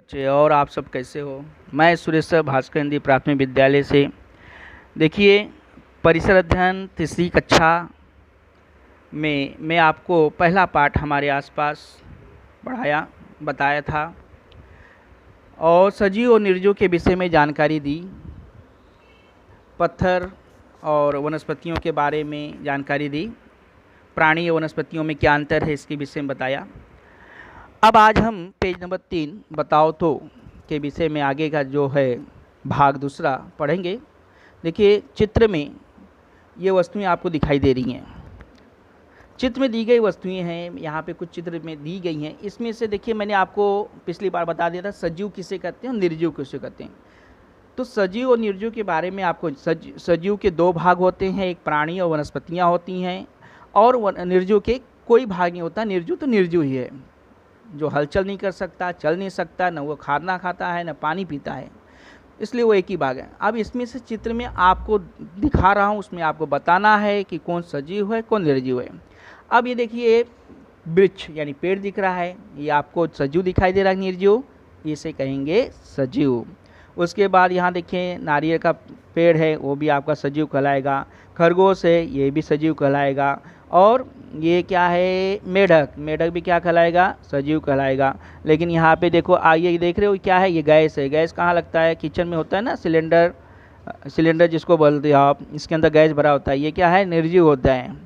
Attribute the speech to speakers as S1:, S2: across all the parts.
S1: बच्चे, और आप सब कैसे हो। मैं सुरेश सर भास्कर हिंदी प्राथमिक विद्यालय से। देखिए, परिसर अध्ययन तीसरी कक्षा में मैं आपको पहला पाठ हमारे आसपास बताया था और सजीव और निर्जीव के विषय में जानकारी दी। पत्थर और वनस्पतियों के बारे में जानकारी दी। प्राणी और वनस्पतियों में क्या अंतर है इसके विषय में बताया। अब आज हम पेज नंबर 3 बताओ तो के विषय में आगे का जो है भाग दूसरा पढ़ेंगे। देखिए, चित्र में ये वस्तुएं आपको दिखाई दे रही हैं। चित्र में दी गई वस्तुएं हैं, यहाँ पे कुछ चित्र में दी गई हैं। इसमें से देखिए, मैंने आपको पिछली बार बता दिया था सजीव किसे कहते हैं और निर्जीव किसे कहते हैं। तो सजीव और निर्जीव के बारे में आपको सजीव के दो भाग होते हैं, एक प्राणी और वनस्पतियाँ होती हैं, और निर्जीव के कोई भाग नहीं होता। निर्जीव तो निर्जीव ही है, जो हलचल नहीं कर सकता, चल नहीं सकता, न वो खाना खाता है न पानी पीता है, इसलिए वो एक ही भाग है। अब इसमें से चित्र में आपको दिखा रहा हूँ, उसमें आपको बताना है कि कौन सजीव है कौन निर्जीव है। अब ये देखिए, वृक्ष यानी पेड़ दिख रहा है, ये आपको सजीव दिखाई दे रहा है, निर्जीव इसे कहेंगे सजीव। उसके बाद यहाँ देखिए, नारियल का पेड़ है, वो भी आपका सजीव कहलाएगा। खरगोश है, ये भी सजीव कहलाएगा। और ये क्या है, मेढक, मेढक भी क्या कहलाएगा, सजीव कहलाएगा। लेकिन यहाँ पे देखो, आइए देख रहे हो क्या है, ये गैस है। गैस कहाँ लगता है, किचन में होता है ना, सिलेंडर जिसको बोलते हो आप, इसके अंदर गैस भरा होता है, ये क्या है, निर्जीव होता है।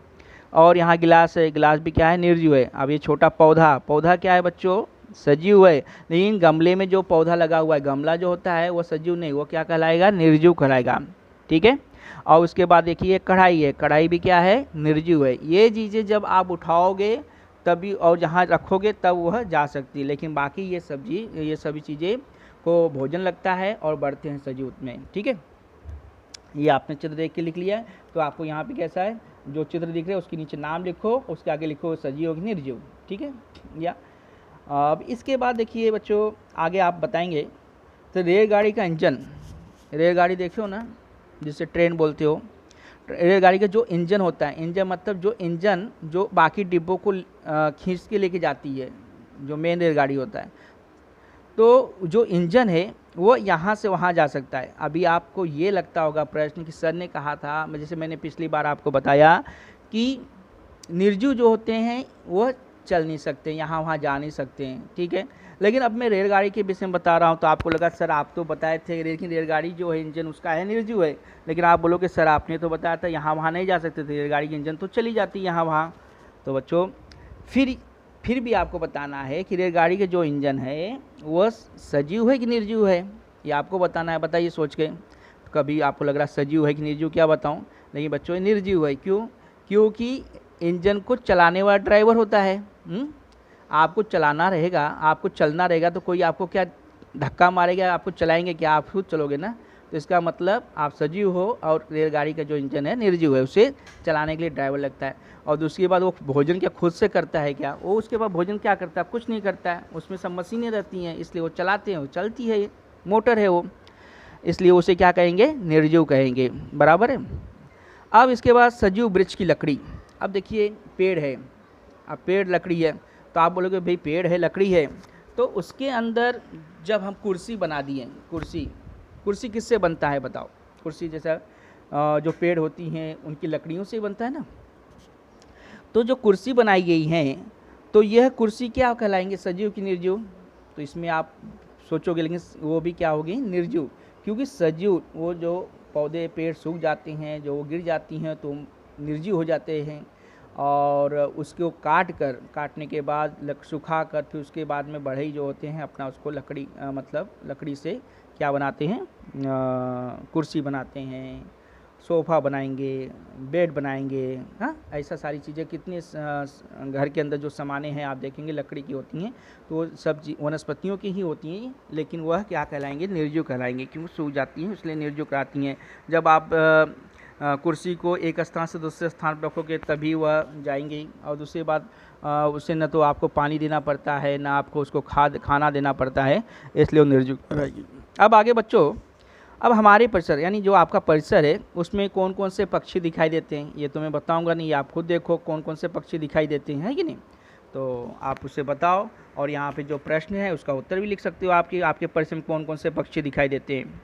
S1: और यहाँ गिलास है, गिलास भी क्या है, निर्जीव है। अब ये छोटा पौधा क्या है बच्चों, सजीव है। लेकिन गमले में जो पौधा लगा हुआ है, गमला जो होता है वो सजीव नहीं, वो क्या कहलाएगा, निर्जीव कहलाएगा। ठीक है। और उसके बाद देखिए, कढ़ाई है, कढ़ाई भी क्या है, निर्जीव है। ये चीज़ें जब आप उठाओगे तभी और जहाँ रखोगे तब वह जा सकती है, लेकिन बाकी ये सभी चीज़ें को भोजन लगता है और बढ़ते हैं सजीव में। ठीक है, ये आपने चित्र देख के लिख लिया है। तो आपको यहाँ पे कैसा है, जो चित्र दिख रहे हैं उसके नीचे नाम लिखो, उसके आगे लिखो सजीव की निर्जीव। ठीक है। या अब इसके बाद देखिए बच्चों, आगे आप बताएंगे तो रेलगाड़ी का इंजन, रेलगाड़ी देखो ना, जिसे ट्रेन बोलते हो। रेलगाड़ी का जो इंजन होता है, इंजन मतलब जो इंजन जो बाकी डिब्बों को खींच के लेके जाती है, जो मेन रेलगाड़ी होता है, तो जो इंजन है वो यहाँ से वहाँ जा सकता है। अभी आपको ये लगता होगा प्रश्न कि सर ने कहा था, जैसे मैंने पिछली बार आपको बताया कि निर्जीव जो होते हैं वो चल नहीं सकते, यहाँ वहाँ जा नहीं सकते हैं। ठीक है, लेकिन अब मैं रेलगाड़ी के विषय में बता रहा हूँ तो आपको लगा सर आप तो बताए थे, लेकिन रेलगाड़ी जो है इंजन उसका है निर्जीव है। लेकिन आप बोलोगे सर आपने तो बताया था यहाँ वहाँ नहीं जा सकते थे, रेलगाड़ी की इंजन तो चली जाती यहाँ वहाँ। तो बच्चों फिर भी आपको बताना है कि रेलगाड़ी के जो इंजन है वह सजीव है कि निर्जीव है, ये आपको बताना है। बताइए सोच के। तो कभी आपको लग रहा है सजीव है कि निर्जीव, क्या बताऊँ, लेकिन बच्चों ये निर्जीव है। क्यों? क्योंकि इंजन को चलाने वाला ड्राइवर होता है। आपको चलाना रहेगा, आपको चलना रहेगा, तो कोई आपको क्या धक्का मारेगा, आपको चलाएंगे क्या, आप खुद चलोगे ना। तो इसका मतलब आप सजीव हो और रेलगाड़ी का जो इंजन है निर्जीव है, उसे चलाने के लिए ड्राइवर लगता है। और दूसरी बात, वो भोजन क्या खुद से करता है क्या, वो उसके बाद भोजन क्या करता है, कुछ नहीं करता है, उसमें सब मशीनें रहती हैं, इसलिए वो चलाते हैं, वो चलती है, मोटर है वो, इसलिए उसे क्या कहेंगे, निर्जीव कहेंगे। बराबर है। अब इसके बाद सजीव वृक्ष की लकड़ी। अब देखिए, पेड़ है, अब पेड़ लकड़ी है, तो आप बोलोगे भाई पेड़ है लकड़ी है, तो उसके अंदर जब हम कुर्सी बना दिए, कुर्सी किससे बनता है बताओ। कुर्सी जैसा जो पेड़ होती हैं उनकी लकड़ियों से बनता है ना। तो जो कुर्सी बनाई गई है, तो यह कुर्सी क्या कहलाएंगे, सजीव की निर्जीव। तो इसमें आप सोचोगे, लेकिन वो भी क्या होगी, निर्जीव। क्योंकि सजीव वो जो पौधे पेड़ सूख जाते हैं, जो गिर जाती हैं तो निर्जीव हो जाते हैं, और उसको काटने के बाद सुखा कर फिर उसके बाद में बढ़ई जो होते हैं अपना उसको लकड़ी मतलब लकड़ी से क्या बनाते हैं, कुर्सी बनाते हैं, सोफ़ा बनाएंगे, बेड बनाएंगे। हाँ, ऐसा सारी चीज़ें कितने घर के अंदर जो सामानें हैं आप देखेंगे लकड़ी की होती हैं, तो वो सब वनस्पतियों की ही होती हैं, लेकिन वह क्या कहलाएंगे, निर्जीव कहलाएंगे, क्योंकि सूख जाती हैं इसलिए निर्जीव कहलाती हैं। जब आप कुर्सी को एक स्थान से दूसरे स्थान पर रखोगे तभी वह जाएंगी, और दूसरी बात उसे न तो आपको पानी देना पड़ता है, ना आपको उसको खाना देना पड़ता है, इसलिए वो निर्जीव रहेगी। अब आगे बच्चों, अब हमारे परिसर यानी जो आपका परिसर है उसमें कौन कौन से पक्षी दिखाई देते हैं, ये तो मैं बताऊंगा नहीं, आप खुद देखो कौन कौन से पक्षी दिखाई देते हैं, है कि नहीं। तो आप उसे बताओ, और यहाँ पे जो प्रश्न है उसका उत्तर भी लिख सकते हो आपके प्रश्न में कौन कौन से पक्षी दिखाई देते हैं।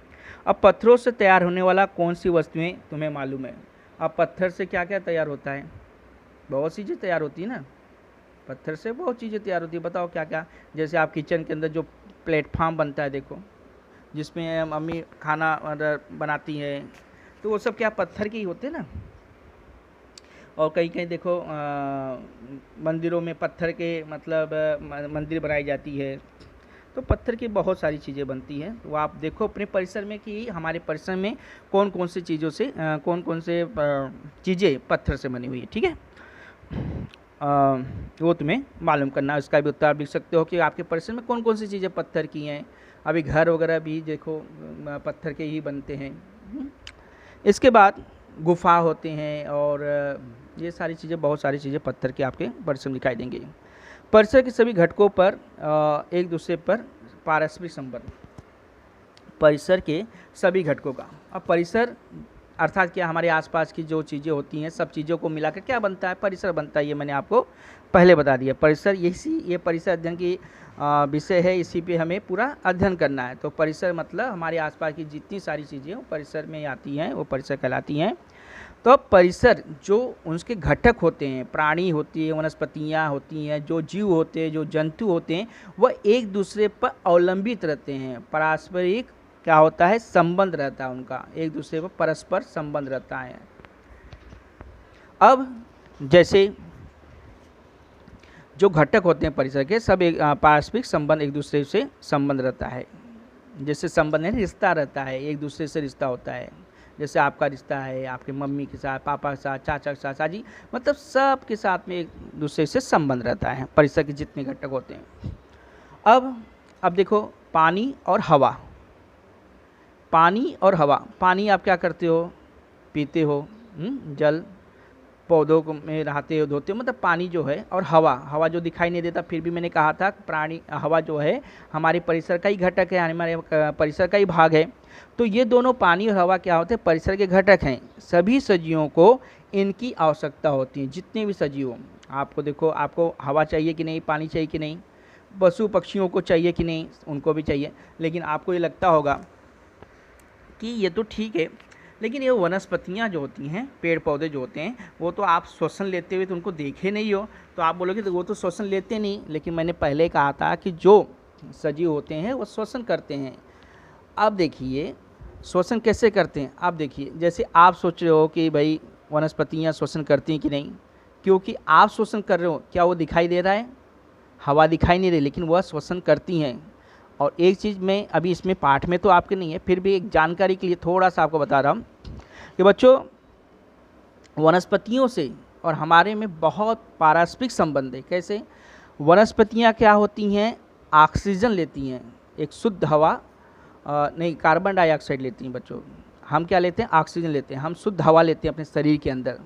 S1: अब पत्थरों से तैयार होने वाला कौन सी वस्तुएं तुम्हें मालूम है। अब पत्थर से क्या क्या तैयार होता है, बहुत सी चीज़ें तैयार होती है ना, पत्थर से बहुत चीज़ें तैयार होती है, बताओ क्या क्या। जैसे आप किचन के अंदर जो प्लेटफॉर्म बनता है देखो, जिसमें मम्मी खाना बनाती है, तो वो सब क्या पत्थर के ही होते हैं ना। और कहीं कहीं देखो मंदिरों में पत्थर के मतलब मंदिर बनाई जाती है, तो पत्थर की बहुत सारी चीज़ें बनती हैं। तो आप देखो अपने परिसर में कि हमारे परिसर में कौन कौन सी चीज़ों से कौन कौन से चीज़ें पत्थर से बनी हुई है, ठीक है। वो तुम्हें मालूम करना है। उसका भी उत्तर आप लिख सकते हो कि आपके परिसर में कौन कौन सी चीज़ें पत्थर की हैं। अभी घर वगैरह भी देखो पत्थर के ही बनते हैं। इसके बाद गुफा होते हैं, और ये सारी चीज़ें, बहुत सारी चीज़ें पत्थर के आपके परिसर में दिखाई देंगी। परिसर के सभी घटकों पर एक दूसरे पर पारस्परिक संबंध, परिसर के सभी घटकों का। अब परिसर अर्थात क्या, हमारे आसपास की जो चीज़ें होती हैं, सब चीज़ों को मिलाकर क्या बनता है, परिसर बनता है। ये मैंने आपको पहले बता दिया। परिसर ये परिसर अध्ययन की विषय है, इसी पे हमें पूरा अध्ययन करना है। तो परिसर मतलब हमारे आसपास की जितनी सारी चीज़ें वो परिसर में आती हैं, वो परिसर कहलाती हैं। तो अब परिसर जो उसके घटक होते हैं, प्राणी होती है, वनस्पतियाँ होती हैं, जो जीव होते हैं, जो जंतु होते हैं, वह एक दूसरे पर अवलंबित रहते हैं। पारस्परिक क्या होता है, संबंध रहता है उनका, एक दूसरे पर परस्पर संबंध रहता है। अब जैसे जो घटक होते हैं परिसर के, सब एक पारस्परिक संबंध, एक दूसरे से संबंध रहता है। जैसे संबंध है, रिश्ता रहता है, एक दूसरे से रिश्ता होता है। जैसे आपका रिश्ता है आपके मम्मी के साथ, पापा के साथ, चाचा के साथ, चाची, मतलब सब के साथ में एक दूसरे से संबंध रहता है परिसर के जितने घटक होते हैं। अब देखो पानी और हवा, पानी और हवा। पानी आप क्या करते हो, पीते हो, जल पौधों को में नहाते हो, धोते हो, मतलब पानी जो है। और हवा जो दिखाई नहीं देता, फिर भी मैंने कहा था प्राणी हवा जो है हमारे परिसर का ही घटक है, हमारे परिसर का ही भाग है। तो ये दोनों पानी और हवा क्या होते हैं, परिसर के घटक हैं। सभी सजीवों को इनकी आवश्यकता होती है, जितने भी सजीव हों। आपको देखो, आपको हवा चाहिए कि नहीं, पानी चाहिए कि नहीं, पशु पक्षियों को चाहिए कि नहीं, उनको भी चाहिए। लेकिन आपको ये लगता होगा कि ये तो ठीक है, लेकिन ये वनस्पतियाँ जो होती हैं, पेड़ पौधे जो होते हैं, वो तो आप श्वसन लेते हुए तो उनको देखे नहीं हो, तो आप बोलोगे तो वो तो श्वसन लेते नहीं। लेकिन मैंने पहले कहा था कि जो सजीव होते हैं वो श्वसन करते हैं। अब देखिए श्वसन कैसे करते हैं। आप देखिए, जैसे आप सोच रहे हो कि भाई वनस्पतियाँ श्वसन करती हैं कि नहीं, क्योंकि आप श्वसन कर रहे हो, क्या वो दिखाई दे रहा है, हवा दिखाई नहीं रही, लेकिन वह श्वसन करती हैं। और एक चीज़ मैं अभी इसमें पाठ में तो आपके नहीं है, फिर भी एक जानकारी के लिए थोड़ा सा आपको बता रहा हूँ कि बच्चों, वनस्पतियों से और हमारे में बहुत पारस्परिक संबंध है। कैसे, वनस्पतियाँ क्या होती हैं, ऑक्सीजन लेती हैं, एक शुद्ध हवा नहीं, कार्बन डाइऑक्साइड लेती हैं बच्चों। हम क्या लेते हैं, ऑक्सीजन लेते हैं। हम शुद्ध हवा लेते हैं अपने शरीर के अंदर,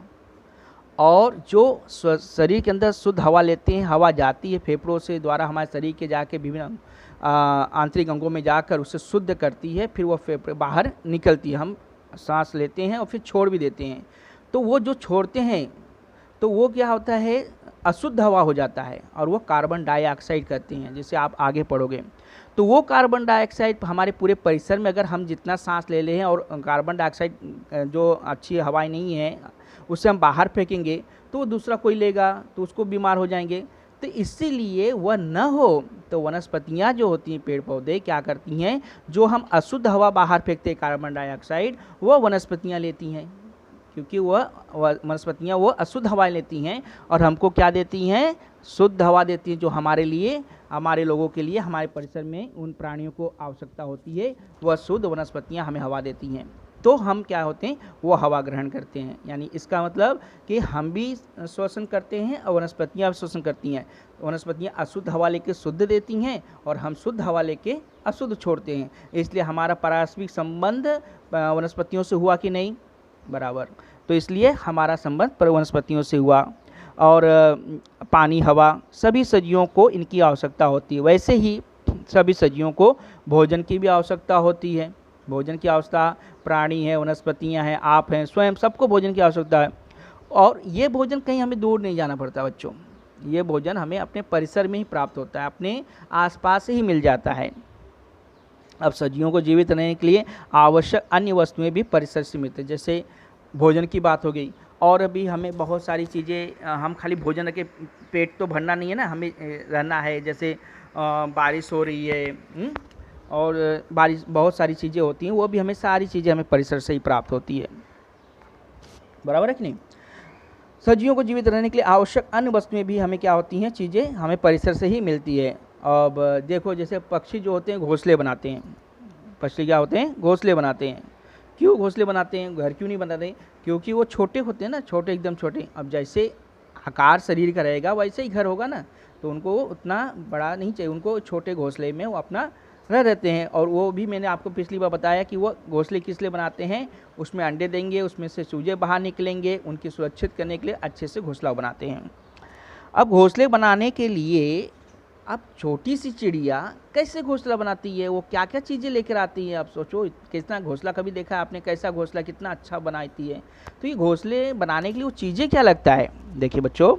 S1: और जो शरीर के अंदर शुद्ध हवा लेते हैं, हवा जाती है फेफड़ों से द्वारा हमारे शरीर के जाके विभिन्न आंतरिक अंगों में जाकर उसे शुद्ध करती है, फिर वो फेफड़े बाहर निकलती है, हम सांस लेते हैं और फिर छोड़ भी देते हैं। तो वो जो छोड़ते हैं तो वो क्या होता है, अशुद्ध हवा हो जाता है, और वो कार्बन डाइऑक्साइड कहते हैं। जैसे आप आगे पढ़ोगे तो वो कार्बन डाइऑक्साइड हमारे पूरे परिसर में अगर हम जितना सांस ले लें और कार्बन डाइऑक्साइड जो अच्छी हवाएं नहीं है उससे हम बाहर फेंकेंगे, तो वो दूसरा कोई लेगा तो उसको बीमार हो जाएंगे। तो इसीलिए वह न हो तो वनस्पतियाँ जो होती हैं, पेड़ पौधे क्या करती हैं, जो हम अशुद्ध हवा बाहर फेंकते हैं कार्बन डाइऑक्साइड, वह वनस्पतियाँ लेती हैं, क्योंकि वह वनस्पतियाँ वो अशुद्ध हवाएं लेती हैं और हमको क्या देती हैं, शुद्ध हवा देती हैं, जो हमारे लिए, हमारे लोगों के लिए, हमारे परिसर में उन प्राणियों को आवश्यकता होती है, वह शुद्ध वनस्पतियाँ हमें हवा देती हैं। तो हम क्या होते हैं, वो हवा ग्रहण करते हैं। यानी इसका मतलब कि हम भी श्वसन करते हैं और वनस्पतियाँ श्वसन करती हैं। वनस्पतियाँ अशुद्ध हवा लेके शुद्ध देती हैं और हम शुद्ध हवा लेके अशुद्ध छोड़ते हैं। इसलिए हमारा पारस्परिक संबंध वनस्पतियों से हुआ कि नहीं, बराबर। तो इसलिए हमारा संबंध वनस्पतियों से हुआ। और पानी, हवा, सभी सजीवों को इनकी आवश्यकता होती है। वैसे ही सभी सजीवों को भोजन की भी आवश्यकता होती है। भोजन की आवश्यकता, प्राणी है, वनस्पतियां हैं, आप हैं, स्वयं, सबको भोजन की आवश्यकता है। और ये भोजन कहीं हमें दूर नहीं जाना पड़ता बच्चों, ये भोजन हमें अपने परिसर में ही प्राप्त होता है, अपने आसपास ही मिल जाता है। अब सजीवों को जीवित रहने के लिए आवश्यक अन्य वस्तुएं भी परिसर से मिलती है, जैसे भोजन की बात हो गई, और भी हमें बहुत सारी चीज़ें, हम खाली भोजन के पेट तो भरना नहीं है ना, हमें रहना है, जैसे बारिश हो रही है, और बारिश बहुत सारी चीज़ें होती हैं, वो भी हमें सारी चीज़ें हमें परिसर से ही प्राप्त होती है, बराबर है कि नहीं। सजीवों को जीवित रहने के लिए आवश्यक अन्य वस्तुएं भी हमें क्या होती हैं, चीज़ें हमें परिसर से ही मिलती है। अब देखो जैसे पक्षी जो होते हैं घोंसले बनाते हैं, पक्षी क्या होते हैं, घोंसले बनाते हैं। क्यों घोंसले बनाते हैं, घर क्यों नहीं बनाते, क्योंकि वो छोटे होते हैं ना, छोटे एकदम छोटे। अब जैसे आकार शरीर का रहेगा वैसे ही घर होगा ना, तो उनको उतना बड़ा नहीं चाहिए, उनको छोटे घोंसले में वो अपना रह रहते हैं। और वो भी मैंने आपको पिछली बार बताया कि वो घोंसले किस लिए बनाते हैं, उसमें अंडे देंगे, उसमें से चूजे बाहर निकलेंगे, उनकी सुरक्षित करने के लिए अच्छे से घोंसला बनाते हैं। अब घोंसले बनाने के लिए अब छोटी सी चिड़िया कैसे घोंसला बनाती है, वो क्या क्या चीज़ें लेकर आती है, आप सोचो कितना घोंसला कभी देखा है आपने, कैसा घोंसला कितना अच्छा बनाती है। तो ये घोंसले बनाने के लिए वो चीज़ें क्या लगता है, देखिए बच्चों,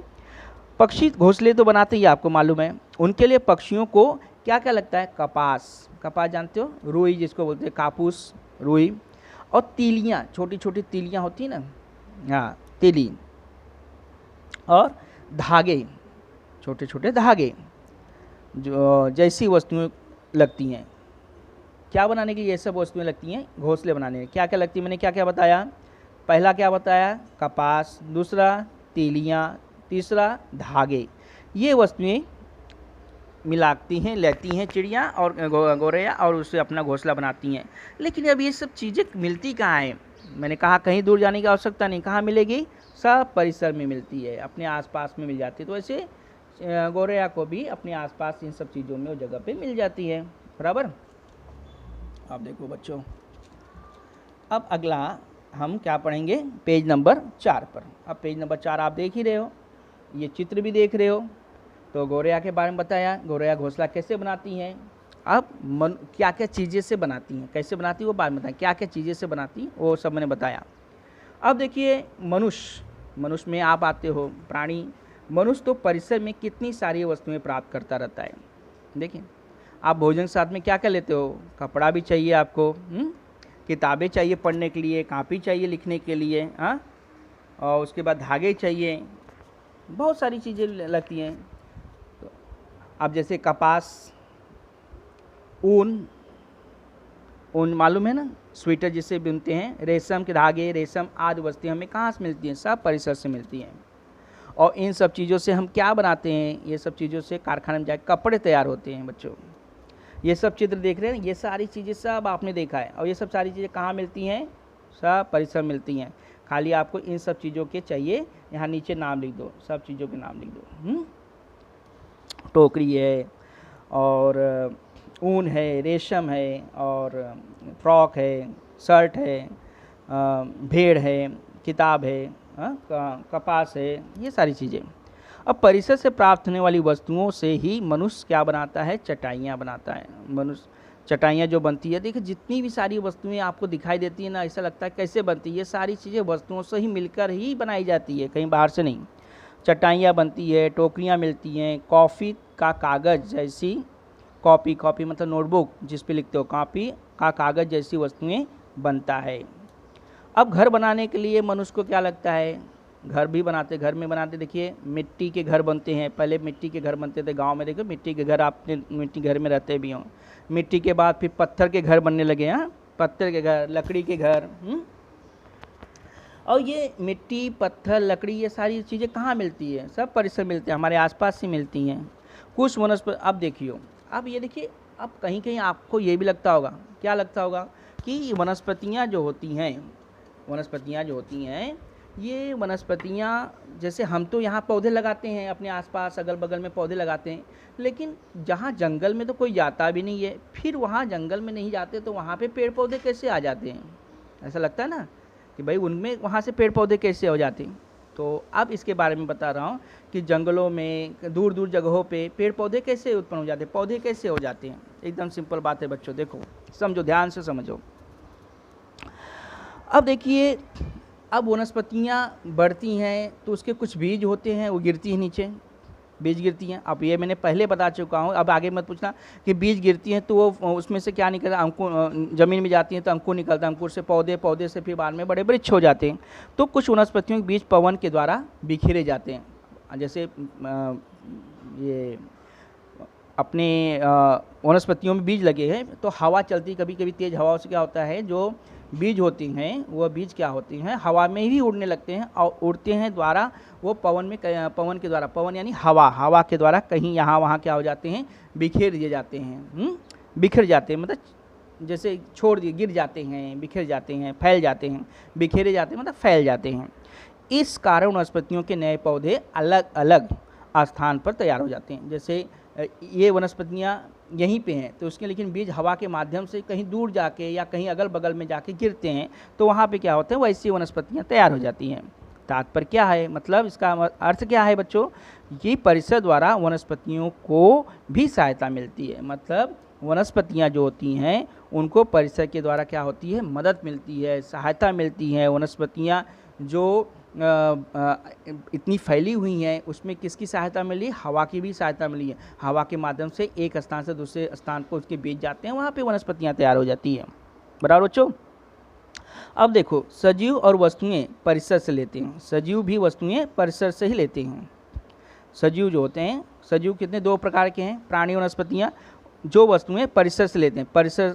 S1: पक्षी घोंसले तो बनाते ही आपको मालूम है, उनके लिए पक्षियों को क्या क्या लगता है, कपास, कपास जानते हो, रुई जिसको बोलते हैं, कापूस, रुई, और तीलियाँ, छोटी छोटी तीलियाँ होती हैं ना, हाँ तीली, और धागे, छोटे छोटे धागे, जो जैसी वस्तुएं लगती हैं, क्या बनाने के लिए ये सब वस्तुएं लगती हैं, घोंसले बनाने में क्या क्या लगती है, मैंने क्या क्या बताया, पहला क्या बताया, कपास, दूसरा तीलियाँ, तीसरा धागे। ये वस्तुएं मिलाती हैं, लेती हैं चिड़िया और गौरैया, और उससे अपना घोंसला बनाती हैं। लेकिन अब ये सब चीज़ें मिलती कहाँ हैं, मैंने कहा कहीं दूर जाने की आवश्यकता नहीं, कहाँ मिलेगी, सब परिसर में मिलती है, अपने आसपास में मिल जाती है। तो ऐसे गौरैया को भी अपने आसपास इन सब चीज़ों में वो जगह पे मिल जाती है, बराबर। अब देखो बच्चों, अब अगला हम क्या पढ़ेंगे, पेज नंबर 4 पर। अब पेज नंबर 4 आप देख ही रहे हो, ये चित्र भी देख रहे हो। तो गौरैया के बारे में बताया, गौरैया घोंसला कैसे बनाती हैं। अब क्या क्या चीज़ें से बनाती हैं, कैसे बनाती है वो बाद में बताएं, क्या क्या चीज़ें से बनाती वो सब मैंने बताया। अब देखिए मनुष्य में आप आते हो, प्राणी, मनुष्य तो परिसर में कितनी सारी वस्तुएं प्राप्त करता रहता है। देखिए आप भोजन के साथ में क्या क्या लेते हो, कपड़ा भी चाहिए आपको, किताबें चाहिए पढ़ने के लिए, कॉपी चाहिए लिखने के लिए, हाँ, और उसके बाद धागे चाहिए, बहुत सारी चीज़ें लगती हैं। तो अब जैसे कपास, ऊन मालूम है ना, स्वेटर जिसे बुनते हैं, रेशम के धागे, रेशम आदि वस्तुएं हमें कहाँ से मिलती हैं, सब परिसर से मिलती हैं। और इन सब चीज़ों से हम क्या बनाते हैं, ये सब चीज़ों से कारखाने में जाकर कपड़े तैयार होते हैं। बच्चों ये सब चित्र देख रहे हैं, ये सारी चीज़ें सब आपने देखा है, और ये सब सारी चीज़ें कहाँ मिलती हैं, सब परिसर मिलती हैं। खाली आपको इन सब चीज़ों के चाहिए, यहाँ नीचे नाम लिख दो, सब चीज़ों के नाम लिख दो। टोकरी है, और ऊन है, रेशम है, और फ्रॉक है, शर्ट है, भेड़ है, किताब है, कपास है, ये सारी चीज़ें। अब परिसर से प्राप्त होने वाली वस्तुओं से ही मनुष्य क्या बनाता है, चटाइयाँ बनाता है। मनुष्य चटाइयाँ जो बनती है, देखिए जितनी भी सारी वस्तुएं आपको दिखाई देती है ना, ऐसा लगता है कैसे बनती है, ये सारी चीज़ें वस्तुओं से ही मिलकर ही बनाई जाती है, कहीं बाहर से नहीं। चटाइयाँ बनती है, टोकरियाँ मिलती हैं, कॉफ़ी का कागज़ जैसी, कॉपी मतलब नोटबुक जिस पे लिखते हो, कॉपी का कागज़ जैसी वस्तुएं बनता है। अब घर बनाने के लिए मनुष्य को क्या लगता है, घर भी बनाते, घर में बनाते, देखिए मिट्टी के घर बनते हैं, पहले मिट्टी के घर बनते थे गांव में, देखो मिट्टी के घर, आपने मिट्टी घर में रहते भी हों। मिट्टी के बाद फिर पत्थर के घर बनने लगे, हाँ, पत्थर के घर, लकड़ी के घर। और ये मिट्टी, पत्थर, लकड़ी, ये सारी चीज़ें कहाँ मिलती है, सब परिसर मिलते हैं, हमारे आसपास से मिलती हैं। कुछ वनस्पति, अब देखियो, अब ये देखिए, अब कहीं कहीं आपको ये भी लगता होगा, क्या लगता होगा, कि वनस्पतियाँ जो होती हैं, ये वनस्पतियाँ, जैसे हम तो यहाँ पौधे लगाते हैं, अपने आसपास अगल बगल में पौधे लगाते हैं, लेकिन जहाँ जंगल में तो कोई जाता भी नहीं है, फिर वहाँ जंगल में नहीं जाते तो वहाँ पे पेड़ पौधे कैसे आ जाते हैं, ऐसा लगता है ना, कि भाई उनमें वहाँ से पेड़ पौधे कैसे हो जाते हैं। तो अब इसके बारे में बता रहा हूँ कि जंगलों में, दूर दूर जगहों पे पेड़ पौधे कैसे उत्पन्न हो जाते हैं, पौधे कैसे हो जाते हैं। एकदम सिंपल बात है बच्चों, देखो समझो, ध्यान से समझो। अब देखिए, अब वनस्पतियाँ बढ़ती हैं तो उसके कुछ बीज होते हैं, वो गिरती हैं नीचे, बीज गिरती हैं। अब ये मैंने पहले बता चुका हूँ, अब आगे मत पूछना कि बीज गिरती हैं तो वो उसमें से क्या निकलता है, अंकुर, ज़मीन में जाती हैं तो अंकुर निकलता है, अंकुर से पौधे, पौधे से फिर बाद में बड़े वृक्ष हो जाते हैं। तो कुछ वनस्पतियों के बीज पवन के द्वारा बिखेरे जाते हैं। जैसे ये अपने वनस्पतियों में बीज लगे हैं तो हवा चलती, कभी कभी तेज़ हवा से क्या होता है, जो बीज होती हैं वह बीज क्या होती हैं, हवा में ही उड़ने लगते हैं और उड़ते हैं द्वारा वो पवन के द्वारा, पवन यानी हवा के द्वारा कहीं यहाँ वहाँ क्या हो जाते हैं, बिखेर दिए जाते हैं। बिखर जाते हैं मतलब जैसे छोड़ दिए, गिर जाते हैं, बिखर जाते हैं, फैल जाते हैं, बिखेरे जाते हैं मतलब फैल जाते हैं। इस कारण वनस्पतियों के नए पौधे अलग अलग स्थान पर तैयार हो जाते हैं। जैसे ये वनस्पतियाँ यहीं पे हैं तो उसके लेकिन बीज हवा के माध्यम से कहीं दूर जाके या कहीं अगल बगल में जाके गिरते हैं तो वहाँ पे क्या होते हैं, वैसी वनस्पतियाँ तैयार हो जाती हैं। तात्पर्य क्या है, मतलब इसका अर्थ क्या है बच्चों, ये परिसर द्वारा वनस्पतियों को भी सहायता मिलती है। मतलब वनस्पतियाँ जो होती हैं उनको परिसर के द्वारा क्या होती है, मदद मिलती है, सहायता मिलती है। वनस्पतियाँ जो इतनी फैली हुई हैं उसमें किसकी सहायता मिली, हवा की भी सहायता मिली है। हवा के माध्यम से एक स्थान से दूसरे स्थान पर उसके बीज जाते हैं, वहाँ पे वनस्पतियाँ तैयार हो जाती हैं। बराबर बच्चों। अब देखो, सजीव और वस्तुएं परिसर से लेते हैं, सजीव भी वस्तुएं परिसर से ही लेते हैं। सजीव जो होते हैं, सजीव कितने, दो प्रकार के हैं, प्राणी, वनस्पतियाँ। जो वस्तुएं परिसर से लेते हैं, परिसर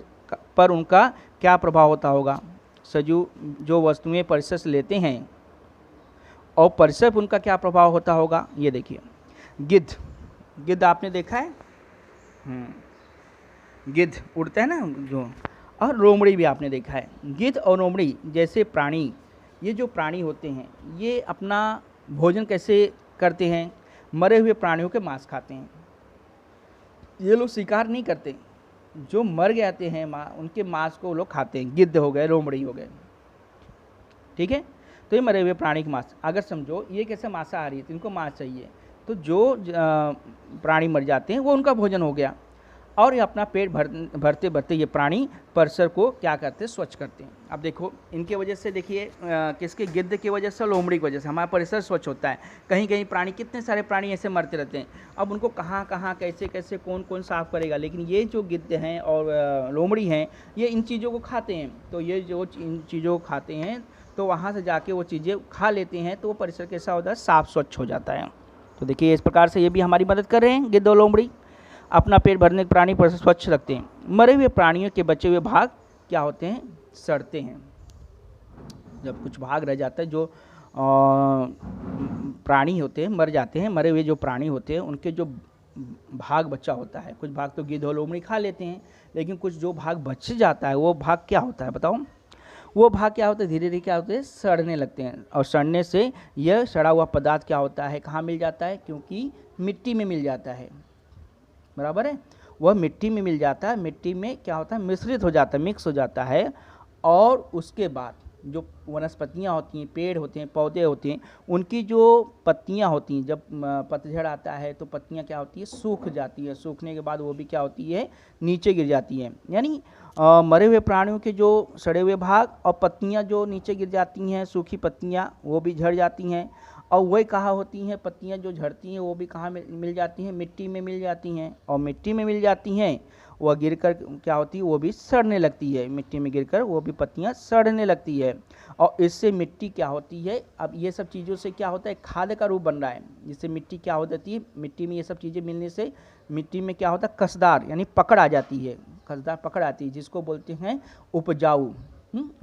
S1: पर उनका क्या प्रभाव होता होगा, सजीव जो वस्तुएं परिसर से लेते हैं और परिसर पर उनका क्या प्रभाव होता होगा, ये देखिए। गिद्ध आपने देखा है, गिद्ध उड़ता है ना जो, और लोमड़ी भी आपने देखा है। गिद्ध और लोमड़ी जैसे प्राणी, ये जो प्राणी होते हैं ये अपना भोजन कैसे करते हैं, मरे हुए प्राणियों के मांस खाते हैं। ये लोग शिकार नहीं करते, जो मर जाते हैं उनके मांस को वो लोग खाते हैं। गिद्ध हो गए, लोमड़ी हो गए, ठीक है। तो ये मरे हुए प्राणी के मांस, अगर समझो ये कैसे मांसाहारी है तो इनको मांस चाहिए, तो जो प्राणी मर जाते हैं वो उनका भोजन हो गया। और ये अपना पेट भरते भरते ये प्राणी परिसर को क्या करते हैं, स्वच्छ करते हैं। अब देखो इनके वजह से, देखिए किसके, गिद्ध की वजह से, लोमड़ी की वजह से हमारा परिसर स्वच्छ होता है। कहीं कहीं प्राणी, कितने सारे प्राणी ऐसे मरते रहते हैं, अब उनको कहाँ कहाँ कैसे कैसे कौन कौन साफ करेगा। लेकिन ये जो गिद्ध हैं और लोमड़ी हैं ये इन चीज़ों को खाते हैं, तो ये जो इन चीज़ों को खाते हैं तो वहाँ से जाके वो चीज़ें खा लेते हैं, तो वो परिसर कैसा होता है, साफ स्वच्छ हो जाता है। तो देखिए इस प्रकार से ये भी हमारी मदद कर रहे हैं। गिद्ध और लोमड़ी अपना पेट भरने के प्राणी परिसर स्वच्छ रखते हैं। मरे हुए प्राणियों के बचे हुए भाग क्या होते हैं, सड़ते हैं। जब कुछ भाग रह जाता है, जो प्राणी होते हैं मर जाते हैं, मरे हुए जो प्राणी होते हैं उनके जो भाग बचा होता है, कुछ भाग तो गिद्ध और लोमड़ी खा लेते हैं, लेकिन कुछ जो भाग बच जाता है वो भाग क्या होता है बताओ, वो भाग क्या होता है, धीरे धीरे क्या होते हैं, सड़ने लगते हैं। और सड़ने से यह सड़ा हुआ पदार्थ क्या होता है, कहाँ मिल जाता है, क्योंकि मिट्टी में मिल जाता है। बराबर है, वह मिट्टी में मिल जाता है, मिट्टी में क्या होता है, मिश्रित हो जाता है, मिक्स हो जाता है। और उसके बाद जो वनस्पतियाँ होती हैं, पेड़ होते हैं, पौधे होते हैं, उनकी जो पत्तियाँ होती हैं, जब पतझड़ आता है तो पत्तियाँ क्या होती है, सूख जाती है। सूखने के बाद वो भी क्या होती है, नीचे गिर जाती हैं। यानी मरे हुए प्राणियों के जो सड़े हुए भाग और पत्तियाँ जो नीचे गिर जाती हैं, सूखी पत्तियाँ वो भी झड़ जाती हैं। और वही कहाँ होती हैं, पत्तियाँ जो झड़ती हैं वो भी कहाँ मिल जाती हैं, मिट्टी में मिल जाती हैं। और मिट्टी में मिल जाती हैं, वह गिरकर क्या होती है, वो भी सड़ने लगती है। मिट्टी में गिरकर वो भी पत्तियाँ सड़ने लगती है। और इससे मिट्टी क्या होती है, अब ये सब चीज़ों से क्या होता है, खाद का रूप बन रहा है। जिससे मिट्टी क्या हो जाती है, मिट्टी में ये सब चीज़ें मिलने से मिट्टी में क्या होता है, कसदार यानी पकड़ आ जाती है, कसदार पकड़ आती है, जिसको बोलते हैं उपजाऊ।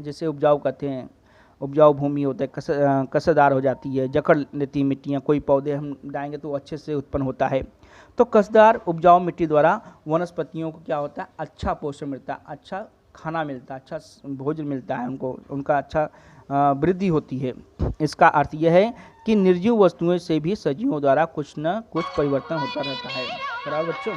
S1: जैसे उपजाऊ कहते हैं, उपजाऊ भूमि होता है, कसदार हो जाती है, जकड़ लेती है मिट्टियाँ। कोई पौधे हम डालेंगे तो अच्छे से उत्पन्न होता है। तो कसदार उपजाऊ मिट्टी द्वारा वनस्पतियों को क्या होता है, अच्छा पोषण मिलता है, अच्छा खाना मिलता है, अच्छा भोजन मिलता है उनको, उनका अच्छा वृद्धि होती है। इसका अर्थ यह है कि निर्जीव वस्तुओं से भी सजीवों द्वारा कुछ न कुछ परिवर्तन होता रहता है। बराबर बच्चों।